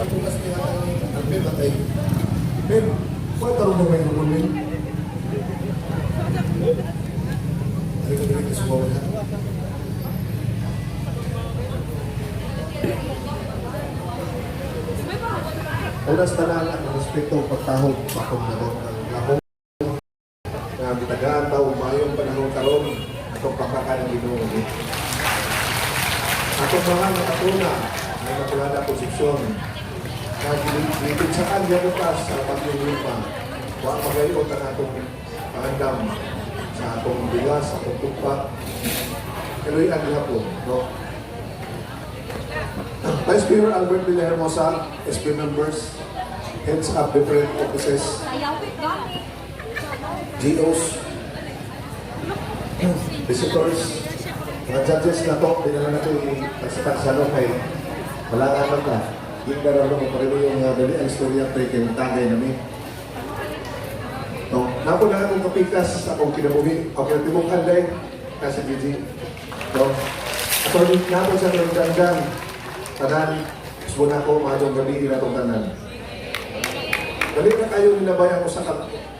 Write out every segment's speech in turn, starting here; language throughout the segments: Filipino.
bukas niya ang Ben at ay Ben, kung tarong mo ngayon mo Ben? Ay ka dito sa bawal ha? Unas tanan ang respeto pagtahog pakong na ron ang lahong na bitagaan tao mayong panahon karon atong pagkakaan ng Ginoo. Atong mga nakatuna na natulada posisyon na gilipinsaan niya bukas sa Bagyong Wilma. Huwag magayon ang atong paandam sa atong bigas, sa atong tupa. Kaluyan niya po, no? Vice Mayor Albert Villahermosa, SP members, heads of different offices, GOs, visitors, mga judges na to, dinala na ito i-tagsalo kay wala nga naman na. Yung daralo mo pareho yung dali ang istorya tayo kayo tagay namin. No, napo na akong kapikas sa akong kinabuhi. Ako na timong kanday, kasi Gigi. No, ako napo sa kong dandan, tanan, gusto na ako, mahadong gabi na itong tanan. Dali na kayo ninabayan ko sa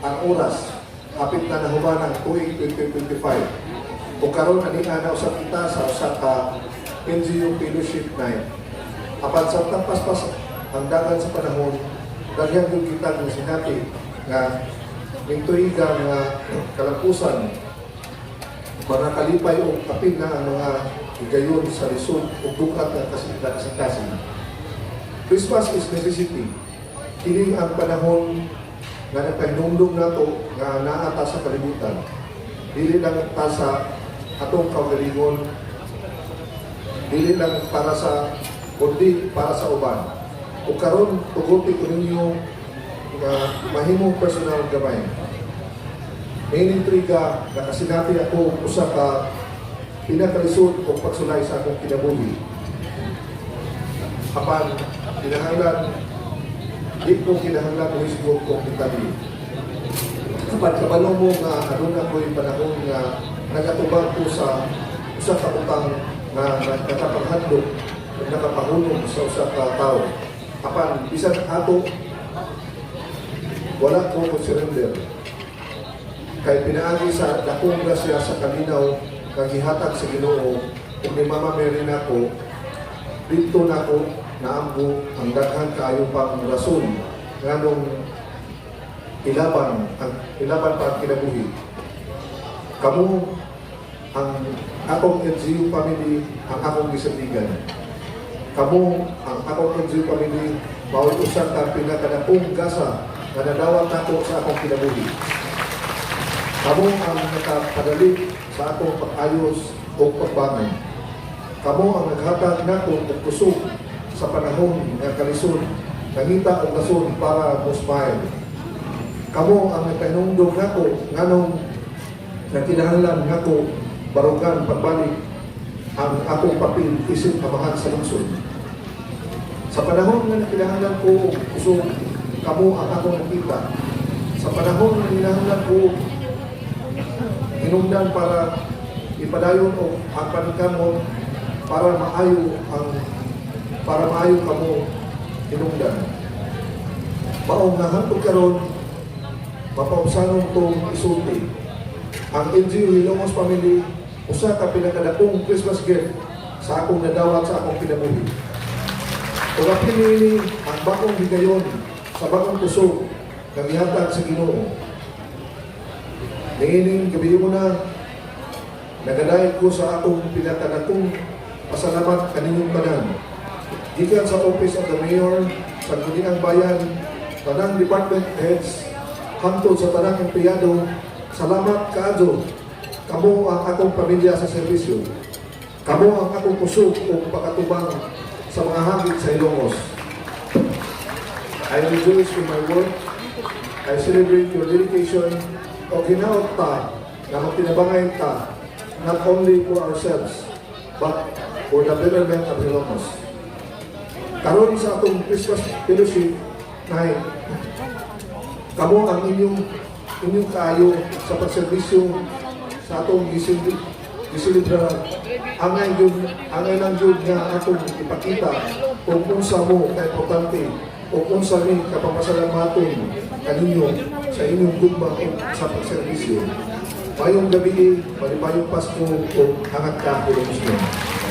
ang oras, kapit na nahumanang tuwing 2025. Kung karoon na na usap kita sa usap ka NGO Fellowship Night. Apan sa paspas ang dagan sa panahon, dagyan yung kita ng sinabi nga may tuiga nga kalampusan, mga kalipay o kapit na ang mga higayon sa lisod o dukat na kasing-kasing. Christmas is necessity. Kini ang panahon nga nagpahinumdum na ito nga naata sa kalibutan. Dili lang ta sa atong kaugalingon, dili lang para sa kundi para sa uban. O karon tuguti ko ninyo nga mahimong personal gamay. May intriga na kasinati ako usa ka pinakalisod o pagsulay sa akong kinabuhi. Apan kinahanglan, di ko kinahanglan o isgo kong itali. Kapag kabalo mo nga ano na ko yung panahon nga nagatubang ko sa usa ka utang na nakapaghandog at nakapahulong sa usa ka tao. Apan bisan ato wala ko surrender. Kay pinaagi sa dakong grasya sa kalinaw kang gihatag sa Ginoo ug ni Mama Mary nako dito nako naamgo ang daghang kaayo pang rason nganong ilaban pa ang kinabuhi. Kamu ang akong NGO family, ang akong gisabigan. Kamu ang akong NGO family, bawat usang ka pinakadakong gasa na nadawat nako sa akong kinabuhi. Kamu ang nakapadali sa akong pag-ayos o pagbangon. Kamu ang naghatag nako og kusog sa panahon ng kalisod, nangita o rason para musmail. Kamu ang nagpahinumdum nako nganong nakinahanglan nako barugan pagbalik ang akong papel isip amahan sa lungsod. Sa panahon nga nakinahanglan ko kusog, kamu ang akong nakita. Sa panahon nga kinahanglan ko hinungdan para ipadayon o ang panikamon para maayo kamo hinungdan. Maong nahantog karon mapausanong itong isulti. Ang NGO Hilongos Family, usa ka pinakadakong Christmas gift sa akong nadawat sa akong kinabuhi. Kung pinili ang bagong higayon sa bagong kusog na gihatag sa Ginoo. Niining gabi mo na nagadayag ko sa akong pinakadakong pasalamat kaninyong tanan. Gikan sa Office of the Mayor, sa Guniang Bayan, tanang department heads, hangtod sa tanang empleyado, salamat kaadyo. Kamo ang akong pamilya sa serbisyo. Kamo ang akong kusog o pakatubang sa mga hagit sa Ilongos. I rejoice in my work. I celebrate your dedication o ginaot ta na magtinabangay ta not only for ourselves but for the betterment of Ilongos. Karon sa atong Christmas Fellowship Night, kamo ang inyong kaayo sa pagserbisyo sa atong gisilibra angay lang yun nga atong ipakita kung unsa mo ka importante o unsa ni kapapasalamaton kaninyo sa inyong gugma o sa pagserbisyo. Mayong gabi, malipayong Pasko o hangat ka, Pulong Muslim.